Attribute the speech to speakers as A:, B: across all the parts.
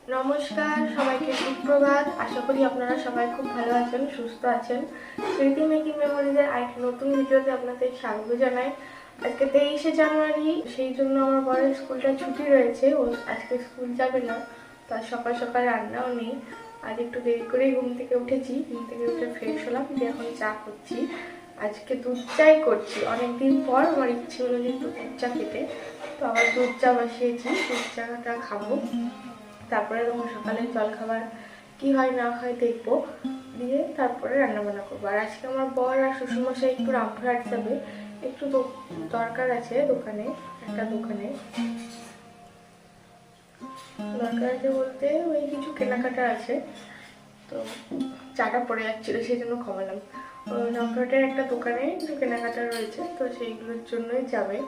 A: নমস্কার সবাইকে, সুপ্রভাত। আশা করি আপনারা সবাই খুব ভালো আছেন, সুস্থ আছেন। স্মৃতি মেকিং মেমোরিজের আরেকটি নতুন ভিডিওতে আপনাদের স্বাগত জানাই। আজকে 23শে জানুয়ারি, সেই জন্য আমার বরের স্কুলটা ছুটি রয়েছে, ও আজকে স্কুল যাবে না। তো আজ সকাল সকাল রান্নাও নেই। আজ একটু দেরি করেই ঘুম থেকে উঠেছি, ঘুম থেকে উঠে ফ্রেশ হলাম, দিয়ে এখন চা করছি। আজকে দুধ চাই করছি, অনেকদিন পর আমার ইচ্ছে হলো যে দুধ চা খেতে। তো আবার দুধ চা বসিয়েছি, দুধ চাটা খাবো। তারপরে তখন সকালের জলখাবার কি হয় না হয় দেখবো, দিয়ে তারপরে রান্নাবান্না করবো। আর আজকে আমার বর আর শ্বশুরমশাই একটু রামপুরহাট যাবে, একটু দরকার আছে দোকানে, একটা দোকানে দরকার আছে বলতে ওই কিছু কেনাকাটা আছে। তো চাটা পড়ে যাচ্ছিল, সেই জন্য কমালাম। রামপুরহাটের একটা দোকানে কিছু কেনাকাটা রয়েছে, তো সেইগুলোর জন্যই যাবে।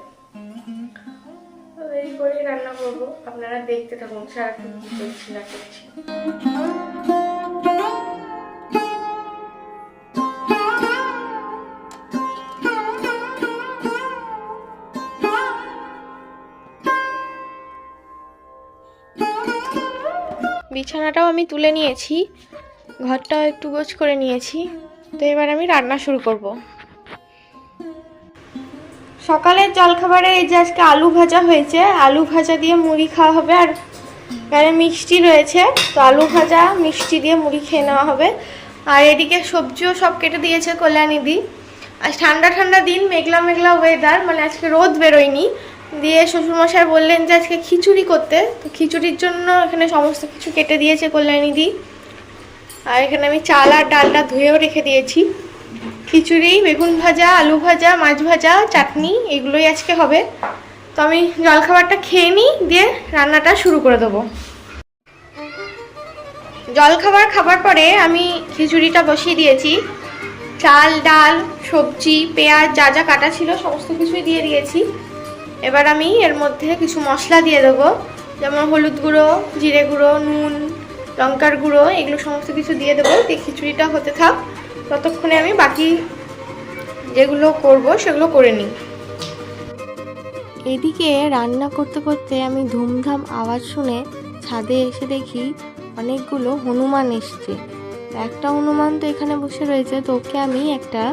A: এই করে রান্না করবো, আপনারা দেখতে থাকুন সারাক্ষণ কি করছি না করছি। বিছানাটাও আমি তুলে নিয়েছি, ঘরটাও একটু গোছ করে নিয়েছি। তো এবার আমি রান্না শুরু করব। সকালের জলখাবারে এই যে আজকে আলু ভাজা হয়েছে, আলু ভাজা দিয়ে মুড়ি খাওয়া হবে। আর এখানে মিষ্টি রয়েছে, তো আলু ভাজা মিষ্টি দিয়ে মুড়ি খেয়ে নেওয়া হবে। আর এদিকে সবজিও সব কেটে দিয়েছে কল্যাণীদি। আজ ঠান্ডা ঠান্ডা দিন, মেঘলা মেঘলা ওয়েদার, মানে আজকে রোদ বেরোয়নি। দিয়ে শ্বশুরমশাই বললেন যে আজকে খিচুড়ি করতে, তো খিচুড়ির জন্য এখানে সমস্ত কিছু কেটে দিয়েছে কল্যাণীদি। আর এখানে আমি চাল আর ডালটা ধুয়েও রেখে দিয়েছি। খিচুড়ি, বেগুন ভাজা, আলু ভাজা, মাছ ভাজা, চাটনি, এগুলোই আজকে হবে। তো আমি জলখাবারটা খেয়ে নিই, দিয়ে রান্নাটা শুরু করে দেবো। জলখাবার খাবার পরে আমি খিচুড়িটা বসিয়ে দিয়েছি। চাল, ডাল, সবজি, পেঁয়াজ যা যা কাটা ছিল সমস্ত কিছুই দিয়ে দিয়েছি। এবার আমি এর মধ্যে কিছু মশলা দিয়ে দেবো, যেমন হলুদ গুঁড়ো, জিরে গুঁড়ো, নুন, লঙ্কার গুঁড়ো, এগুলো সমস্ত কিছু দিয়ে দেবো। দিয়ে খিচুড়িটা হতে থাক, ততক্ষণে আমি বাকি যেগুলো করব সেগুলো করে নিই।
B: এদিকে রান্না করতে করতে আমি ধুমধাম আওয়াজ শুনে ছাদে এসে দেখি অনেকগুলো হনুমান এসছে। একটা হনুমান তো এখানে বসে রয়েছে, তো ওকে আমি একটা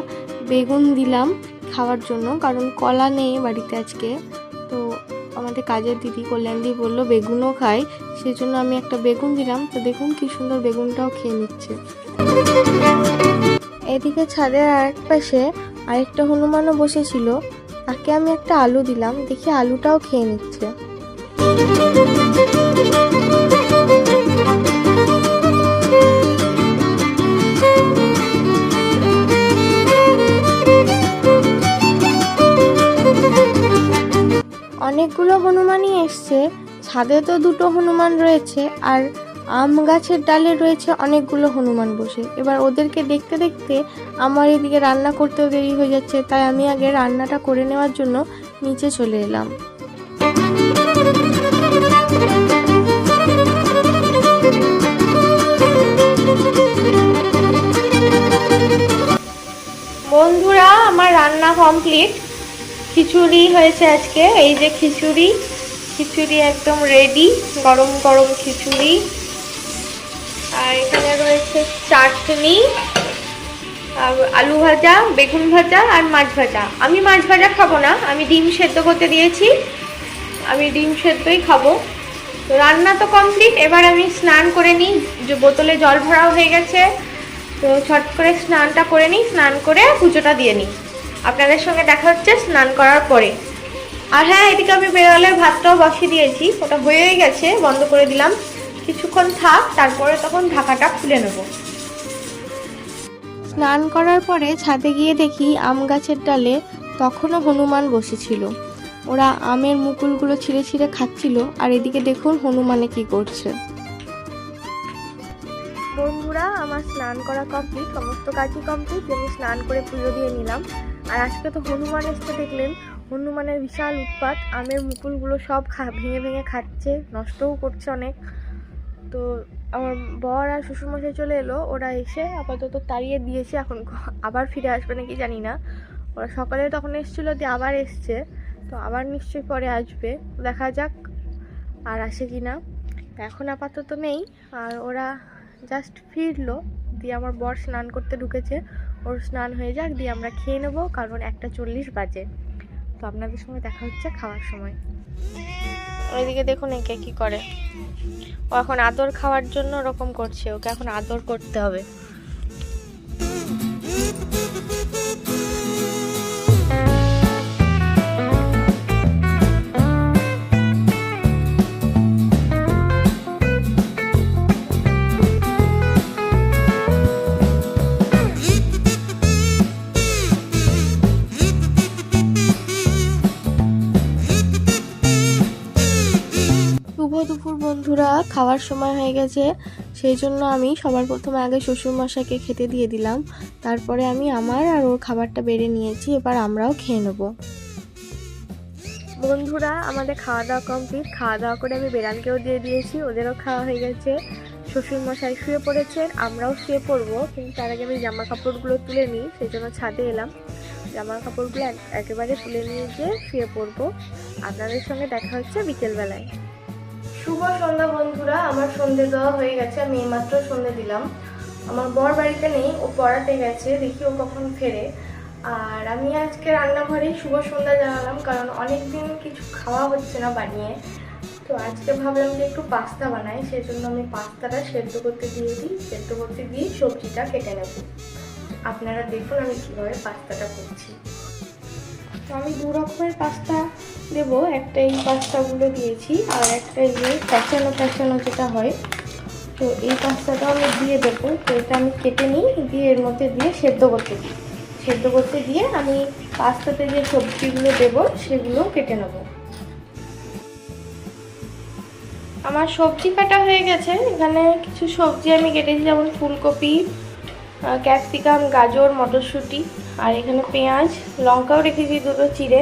B: বেগুন দিলাম খাওয়ার জন্য, কারণ কলা নেই বাড়িতে আজকে। তো আমাদের কাজের দিদি কল্যাণদি বললো বেগুনও খায়, সেই জন্য আমি একটা বেগুন দিলাম। তো দেখুন কি সুন্দর বেগুনটাও খেয়ে নিচ্ছে। এদিকে ছাদের আরেক পাশে আরেকটা হনুমানও বসেছিল, তাকে আমি একটা আলু দিলাম, দেখি আলুটাও খেয়ে নিচ্ছে। অনেকগুলো হনুমানই এসছে, ছাদে তো দুটো হনুমান রয়েছে, আর আম গাছের ডালে রয়েছে অনেকগুলো হনুমান বসে। এবার ওদেরকে দেখতে দেখতে আমার এদিকে রান্না করতেও দেরি হয়ে যাচ্ছে, তাই আমি আগে রান্নাটা করে নেওয়ার জন্য নিচে চলে এলাম।
A: বন্ধুরা, আমার রান্না কমপ্লিট। খিচুড়ি হয়েছে আজকে, এই যে খিচুড়ি, খিচুড়ি একদম রেডি, গরম গরম খিচুড়ি। আর এখানে রয়েছে চাটনি, আর আলু ভাজা, বেগুন ভাজা আর মাছ ভাজা। আমি মাছ ভাজা খাবো না, আমি ডিম সেদ্ধ করতে দিয়েছি, আমি ডিম সেদ্ধই খাবো। তো রান্না তো কমপ্লিট, এবার আমি স্নান করে নিই, যে বোতলে জল ভরাও হয়ে গেছে। তো ছট করে স্নানটা করে নিই, স্নান করে পুজোটা দিয়ে নিই। আপনাদের সঙ্গে দেখা হচ্ছে স্নান করার পরে। আর হ্যাঁ, এদিকে আমি বেড়ালের ভাতটাও বসিয়ে দিয়েছি, ওটা হয়েই গেছে, বন্ধ করে দিলাম। কিছুক্ষণ থাক, তারপরে তখন ঢাকাটা খুলে নেব।
B: স্নান করার পরে ছাদে গিয়ে দেখি আম গাছের ডালে তখনও হনুমান বসেছিল। ওরা আমের মুকুলগুলো ছিঁড়ে ছিঁড়ে খাচ্ছিল, আর এদিকে দেখুন হনুমানে কি করছে।
A: বন্ধুরা, আমার স্নান করা কমপ্লিট, সমস্ত কাজই কমপ্লিট। আমি স্নান করে পুজো দিয়ে নিলাম। আর আজকে তো হনুমান এসে দেখলেন, হনুমানের বিশাল উৎপাত, আমের মুকুলগুলো সব ভেঙে ভেঙে খাচ্ছে, নষ্টও করছে অনেক। তো আমার বর আর শ্বশুরমশাই চলে এলো, ওরা এসে আপাতত তাড়িয়ে দিয়েছে, এখন আবার ফিরে আসবে নাকি জানি না। ওরা সকালে তখন এসেছিলো, দিয়ে আবার এসছে, তো আবার নিশ্চয়ই পরে আসবে, দেখা যাক আর আসে কি না। এখন আপাতত নেই। আর ওরা জাস্ট ফিরলো, দিয়ে আমার বর স্নান করতে ঢুকেছে, ওর স্নান হয়ে যাক, দিয়ে আমরা খেয়ে নেবো, কারণ 1:40 বাজে। তো আপনাদের সঙ্গে দেখা হচ্ছে খাওয়ার সময়। ওইদিকে দেখুন একে কি করে, ও এখন আদর খাওয়ার জন্য ওরকম করছে, ওকে এখন আদর করতে হবে। দুপুর বন্ধুরা, খাওয়ার সময় হয়ে গেছে, সেই জন্য আমি সবার প্রথমে আগে শ্বশুরমশাইকে খেতে দিয়ে দিলাম, তারপরে আমি আমার আর ওর খাবারটা বেড়ে নিয়েছি। এবার আমরাও খেয়ে নেব। বন্ধুরা, আমাদের খাওয়া দাওয়া কমপ্লিট। খাওয়া দাওয়া করে আমি বেড়ালকেও দিয়ে দিয়েছি, ওদেরও খাওয়া হয়ে গেছে। শ্বশুরমশাই শুয়ে পড়েছেন, আমরাও শুয়ে পড়বো, কিন্তু তার আগে আমি জামা কাপড়গুলো তুলে নিই, সেই জন্য ছাদে এলাম। জামা কাপড়গুলো একেবারে তুলে নিয়ে গিয়ে শুয়ে পড়বো। আপনাদের সঙ্গে দেখা হচ্ছে বিকেলবেলায়। শুভ সন্ধ্যা বন্ধুরা, আমার সন্ধে দেওয়া হয়ে গেছে, আমি এইমাত্র সন্ধে দিলাম। আমার বর বাড়িতে নেই, ও পড়াতে গেছে, দেখি ও কখন ফেরে। আর আমি আজকে রান্নাঘরে শুভ সন্ধ্যা জানালাম, কারণ অনেকদিন কিছু খাওয়া হচ্ছে না বানিয়ে। তো আজকে ভাবলাম যে একটু পাস্তা বানাই, সেই জন্য আমি পাস্তাটা সেদ্ধ করতে দিয়ে দিই। সেদ্ধ করতে দিয়ে সবজিটা কেটে নেব। আপনারা দেখুন আমি কীভাবে পাস্তাটা করছি। তো আমি 2 রকমের পাস্তা দেবো, একটা এই পাস্তাগুলো দিয়েছি, আর একটা এই যে প্যাঁচানো যেটা হয়, তো এই পাস্তাটা আমি দিয়ে দেবো। তো এটা আমি কেটে নিই, দিয়ে এর মধ্যে দিয়ে সেদ্ধ করতে দিই। সেদ্ধ করতে দিয়ে আমি পাস্তাতে যে সবজিগুলো দেবো সেগুলো কেটে নেব। আমার সবজি কাটা হয়ে গেছে, এখানে কিছু সবজি আমি কেটেছি, যেমন ফুলকপি, ক্যাপসিকাম, গাজর, মটরশুঁটি, আর এখানে পেঁয়াজ, লঙ্কাও রেখেছি 2টো চিড়ে।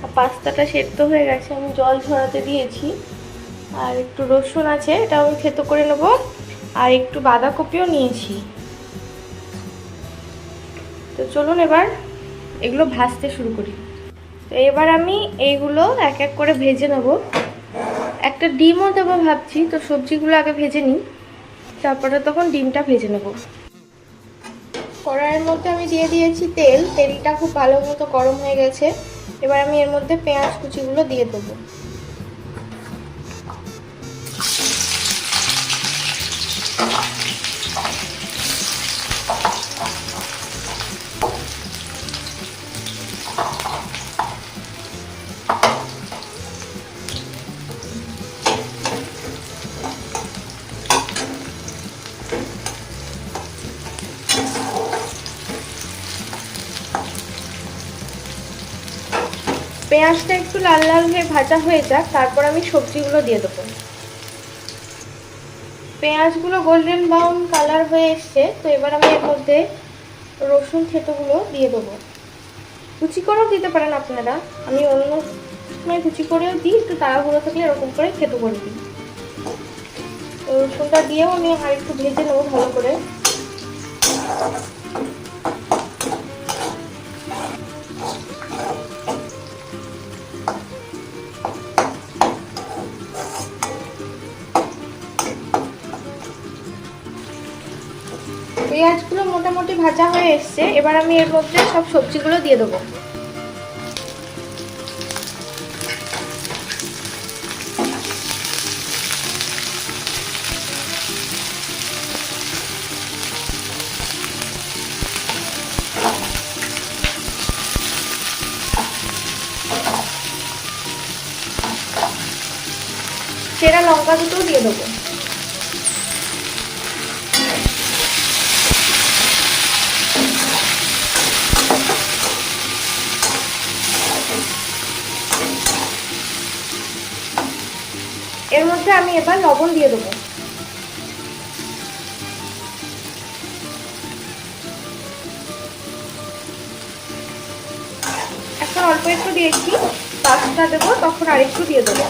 A: আর পাস্তাটা সেদ্ধ হয়ে গেছে, আমি জল ঝরাতে দিয়েছি। আর একটু রসুন আছে, এটাও আমি থেতো করে নেব। আর একটু বাঁধাকপিও নিয়েছি। তো চলুন এবার এগুলো ভাজতে শুরু করি। তো এবার আমি এইগুলো এক এক করে ভেজে নেব। একটা ডিমও দেবো ভাবছি, তো সবজিগুলো আগে ভেজে নিই, তারপরে তখন ডিমটা ভেজে নেব। কড়াইয়ের মধ্যে আমি দিয়ে দিয়েছি তেল, তেলটা খুব ভালো মতো গরম হয়ে গেছে। এবার আমি এর মধ্যে পেঁয়াজ কুচিগুলো দিয়ে দেবো। পেঁয়াজটা একটু লাল লাল হয়ে ভাজা হয়ে যাক, তারপর আমি সবজিগুলো দিয়ে দেবো। পেঁয়াজগুলো গোল্ডেন ব্রাউন কালার হয়ে এসছে, তো এবার আমি এর মধ্যে রসুন থেতোগুলো দিয়ে দেবো। কুচি করেও দিতে পারেন আপনারা, আমি অন্য সময় কুচি করেও দিই, একটু তাড়াহুড়ো থাকলে এরকম করে থেতো করে দিই। তো রসুনটা দিয়েও আমি আর একটু ভেজে নেবো ভালো করে। পেঁয়াজগুলো মোটামুটি ভাজা হয়ে এসছে, এবার আমি এর মধ্যে সব সবজিগুলো দিয়ে দেবো। চেরা লঙ্কা দুটোও দিয়ে দেবো। এর মধ্যে আমি এবার লবণ দিয়ে দেবো। এখন অল্প একটু দিয়েছি, পাস্তা দেবো তখন আরেকটু দিয়ে দেবো।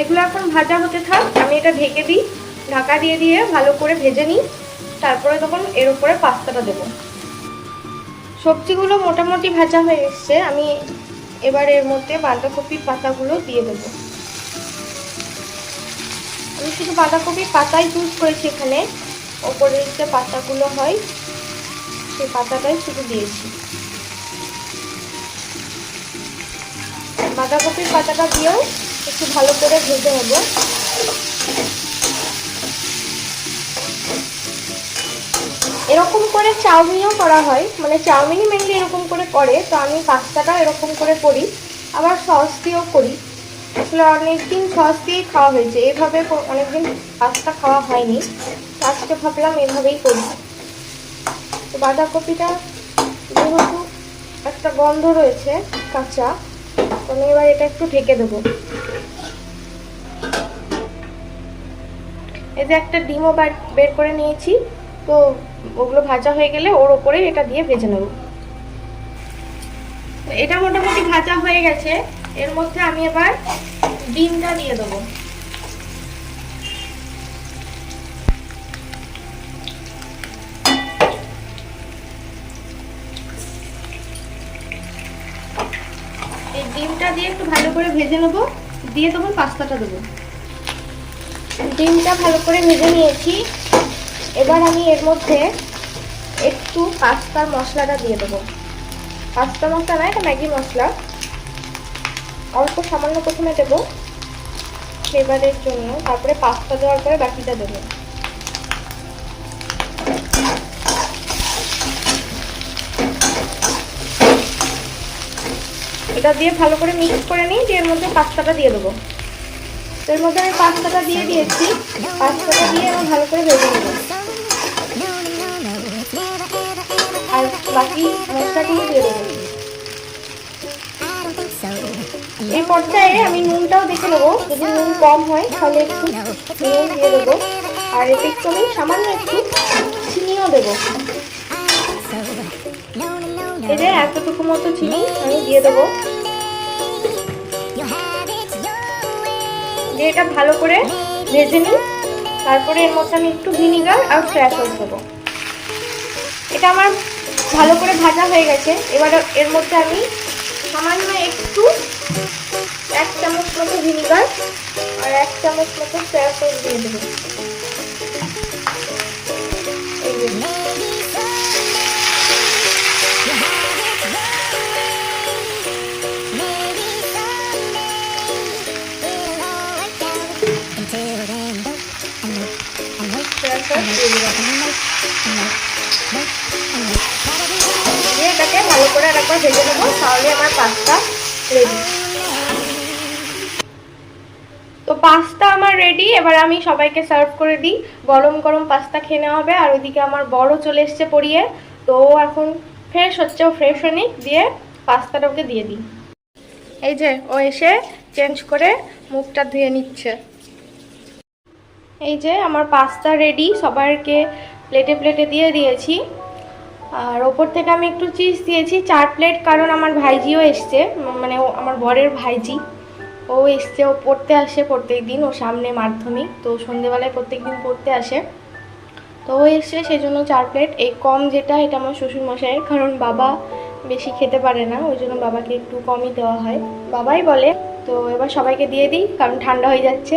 A: এগুলো এখন ভাজা হতে থাক, আমি এটা ঢেকে দিই, ঢাকা দিয়ে দিয়ে ভালো করে ভেজে নিই, তারপরে তখন এর উপরে পাস্তাটা দেবো। সবজিগুলো মোটামুটি ভাজা হয়ে এসছে, আমি এবার এর মধ্যে বাঁধাকপির পাতাগুলো দিয়ে দেবো। আমি শুধু বাঁধাকপির পাতাই ইউজ করেছি এখানে, ওপরে যে পাতাগুলো হয় সেই পাতাটাই শুধু দিয়েছি। বাঁধাকপির পাতাটা দিয়েও একটু ভালো করে ভেজে নেব। এরকম করে চাউমিনও করা হয়, মানে চাউমিনই মেনলি এরকম করে করে, তো আমি পাস্তাটা এরকম করে করি, আবার সস দিয়েও করি। আসলে অনেকদিন সস দিয়েই খাওয়া হয়েছে, এভাবে অনেকদিন পাস্তা খাওয়া হয়নি, আজকে ভাবলাম এভাবেই করি। তো বাঁধাকপিটা যেহেতু একটা গন্ধ রয়েছে কাঁচা, তো আমি এবার এটা একটু ঢেকে দেবো। এই যে একটা ডিমও বের করে নিয়েছি, তো ওগুলো ভাজা হয়ে গেলে ওর ওপরে এটা দিয়ে ভেজে নেব। এটা মোটামুটি ভাজা হয়ে গেছে, এর মধ্যে আমি এবার ডিমটা দিয়ে দেবো। এই ডিমটা দিয়ে একটু ভালো করে ভেজে নেব, দিয়ে তখন পাস্তাটা দেবো। ডিমটা ভালো করে ভেজে নিয়েছি, এবার আমি এর মধ্যে একটু পাস্তার মশলাটা দিয়ে দেবো। পাস্তা মশলা না, এটা ম্যাগি মশলা, অল্প সামান্য প্রথমে দেবো ফ্লেভারের জন্য, তারপরে পাস্তা দেওয়ার পরে বাকিটা দেবো। এটা দিয়ে ভালো করে মিক্স করে নিই, দিয়ে এর মধ্যে পাস্তাটা দিয়ে দেবো। এর মধ্যে আমি পাস্তাটা দিয়ে দিয়েছি, পাস্তাটা দিয়ে আমি ভালো করে ভেজে নেবো, আর বাকি মশলাগুলো দিয়ে দেবো। এই পর্যায়ে আমি নুনটাও দেখে নেবো, যদি নুন কম হয় তাহলে একটু নুন দিয়ে দেবো, আর এতে একটু আমি সামান্য একটু চিনিও দেবো। এই যে এতটুকু মতো চিনি আমি দিয়ে দেবো, দিয়ে এটা ভালো করে ভেজে নিই। তারপরে এর মধ্যে আমি একটু ভিনিগার আর সয়া সস দেবো। এটা আমার ভালো করে ভাজা হয়ে গেছে, এবার এর মধ্যে আমি সামান্য একটু 1 চামচ মতো ভিনিগার আর 1 চামচ মতো সয়া সস দিয়ে দেবো। এটাকে ভালো করে আরেকবার ভেজে নেবো, তাহলে আমার পাস্তা রেডি। তো পাস্তা আমার রেডি, এবার আমি সবাইকে সার্ভ করে দিই। গরম গরম পাস্তা খেয়ে নেওয়া হবে। আর ওইদিকে আমার বড় চলে এসছে পড়িয়ে, তো ও এখন ফ্রেশ হচ্ছে, ও ফ্রেশ হয়ে নিক, দিয়ে পাস্তাটা ওকে দিয়ে দিই। এই যে ও এসে চেঞ্জ করে মুখটা ধুয়ে নিচ্ছে। এই যে আমার পাস্তা রেডি, সবাইকে প্লেটে প্লেটে দিয়ে দিয়েছি। আর ওপর থেকে আমি একটু চিজ দিয়েছি 4 প্লেট, কারণ আমার ভাইজিও এসছে, মানে ও আমার বরের ভাইজি, ও এসছে, ও পড়তে আসে প্রত্যেক দিন, ও সামনে মাধ্যমিক, তো সন্ধেবেলায় প্রত্যেক দিন পড়তে আসে, তো ও এসছে সেই জন্য 4 প্লেট। এই কম যেটা, এটা আমার শ্বশুরমশাইয়ের, কারণ বাবা বেশি খেতে পারে না, ওই জন্য বাবাকে একটু কমই দেওয়া হয়, বাবাই বলে। তো এবার সবাইকে দিয়ে দিই, কারণ ঠান্ডা হয়ে যাচ্ছে।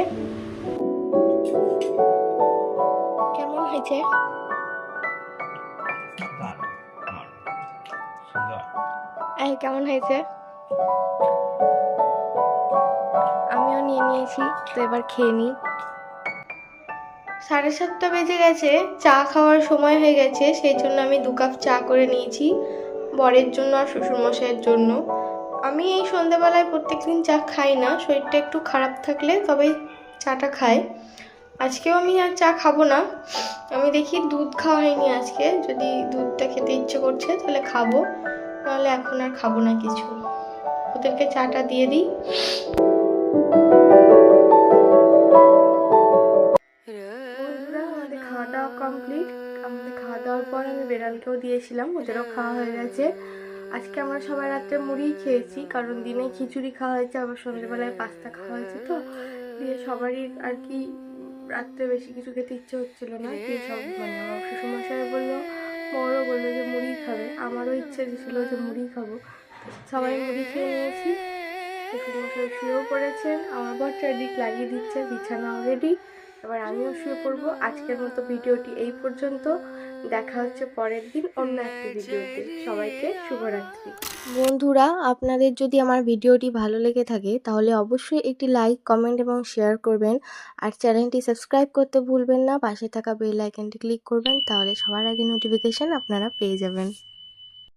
A: কেমন হয়েছে? কেমন হয়েছে? আমিও নিয়ে নিয়েছি, তো এবার খেয়ে নিই। 7:30 বেজে গেছে, চা খাওয়ার সময় হয়ে গেছে, সেই জন্য আমি 2 কাপ চা করে নিয়েছি বরের জন্য আর শ্বশুরমশাইয়ের জন্য। আমি এই সন্ধ্যেবেলায় প্রত্যেকদিন চা খাই না, শরীরটা একটু খারাপ থাকলে তবেই চাটা খাই। আজকেও আমি আর চা খাবো না, আমি দেখি দুধ খাওয়া হয়নি আজকে, যদি দুধটা খেতে ইচ্ছে করছে তাহলে খাবো, নাহলে এখন আর খাবো না কিছু। ওদেরকে চাটা দিয়ে দিই। আমাদের খাওয়া দাওয়া কমপ্লিট। আমাদের খাওয়া দাওয়ার পর আমি বেড়ালকেও দিয়েছিলাম, ওদেরও খাওয়া হয়ে গেছে। আজকে আমরা সবাই রাত্রে মুড়িই খেয়েছি, কারণ দিনে খিচুড়ি খাওয়া হয়েছে, আবার সন্ধ্যেবেলায় পাস্তা খাওয়া হয়েছে, তো দিয়ে সবারই আর কি রাত্রে বেশি কিছু খেতে ইচ্ছে হচ্ছিল না, দিয়ে সব মানে আমার শ্বশুরমশাই বললো, বড়ও বললো যে মুড়ি খাবে, আমারও ইচ্ছে ছিল যে মুড়ি খাবো, সবাই মুড়ি খেয়ে নিয়েছি। শ্বশুরমশাই শুয়েও পড়েছেন, আমার বর চারদিক লাগিয়ে দিচ্ছে, বিছানা রেডি,
B: এবার আমিও শুয়ে পড়বো। আজকের মতো ভিডিওটি এই পর্যন্ত। দেখা হচ্ছে পরের দিন অন্য একটি ভিডিওতে। সবাইকে শুভরাত্রি। বন্ধুরা, আপনাদের যদি আমার ভিডিওটি ভালো লেগে থাকে তাহলে অবশ্যই একটি লাইক, কমেন্ট এবং শেয়ার করবেন। আর চ্যানেলটি সাবস্ক্রাইব করতে ভুলবেন না। পাশে থাকা বেল আইকনটি ক্লিক করবেন, তাহলে সবার আগে নোটিফিকেশান আপনারা পেয়ে যাবেন।